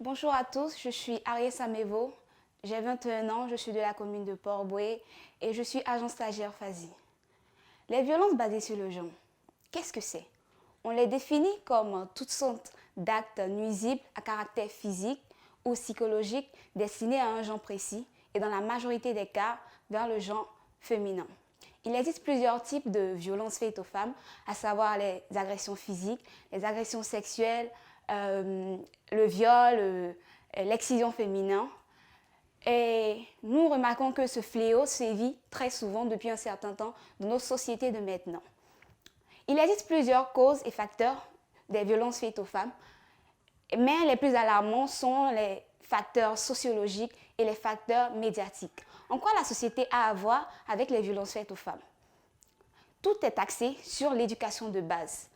Bonjour à tous, je suis Ariel Samevo, j'ai 21 ans, je suis de la commune de Port-Bouët et je suis agent stagiaire FASI. Les violences basées sur le genre, qu'est-ce que c'est? On les définit comme toutes sortes d'actes nuisibles à caractère physique ou psychologique destinés à un genre précis et dans la majorité des cas vers le genre féminin. Il existe plusieurs types de violences faites aux femmes, à savoir les agressions physiques, les agressions sexuelles, le viol, l'excision féminin. Et nous remarquons que ce fléau sévit très souvent depuis un certain temps dans nos sociétés de maintenant. Il existe plusieurs causes et facteurs des violences faites aux femmes, mais les plus alarmants sont les facteurs sociologiques et les facteurs médiatiques. En quoi la société a à voir avec les violences faites aux femmes? Tout est axé sur l'éducation de base.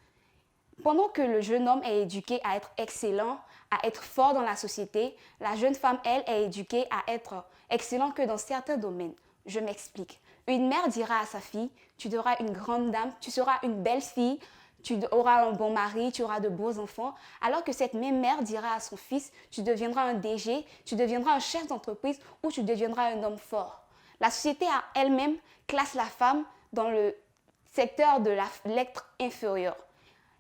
Pendant que le jeune homme est éduqué à être excellent, à être fort dans la société, la jeune femme, elle, est éduquée à être excellente que dans certains domaines. Je m'explique. Une mère dira à sa fille, tu seras une grande dame, tu seras une belle fille, tu auras un bon mari, tu auras de beaux enfants, alors que cette même mère dira à son fils, tu deviendras un DG, tu deviendras un chef d'entreprise ou tu deviendras un homme fort. La société à elle-même classe la femme dans le secteur de l'être inférieur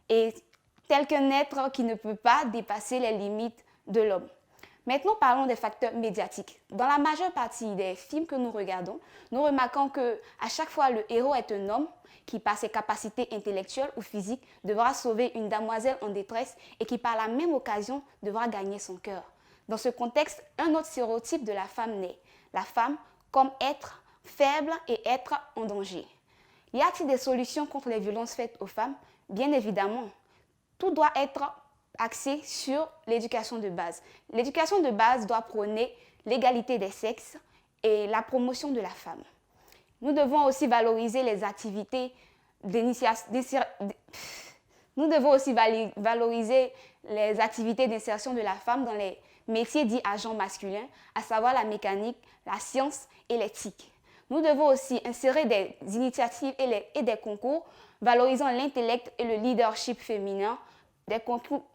et tel qu'un être qui ne peut pas dépasser les limites de l'homme. Maintenant, parlons des facteurs médiatiques. Dans la majeure partie des films que nous regardons, nous remarquons qu'à chaque fois le héros est un homme qui, par ses capacités intellectuelles ou physiques, devra sauver une damoiselle en détresse et qui, par la même occasion, devra gagner son cœur. Dans ce contexte, un autre stéréotype de la femme naît. La femme comme être faible et être en danger. Y a-t-il des solutions contre les violences faites aux femmes? Bien évidemment. Tout doit être axé sur l'éducation de base. L'éducation de base doit prôner l'égalité des sexes et la promotion de la femme. Nous devons aussi valoriser les activités d'insertion de la femme dans les métiers dits à genre masculin, à savoir la mécanique, la science et l'éthique. Nous devons aussi insérer des initiatives et des concours valorisant l'intellect et le leadership féminin,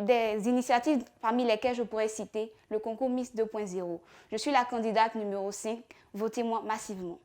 des initiatives parmi lesquelles je pourrais citer le concours Miss 2.0. Je suis la candidate numéro 5, votez-moi massivement.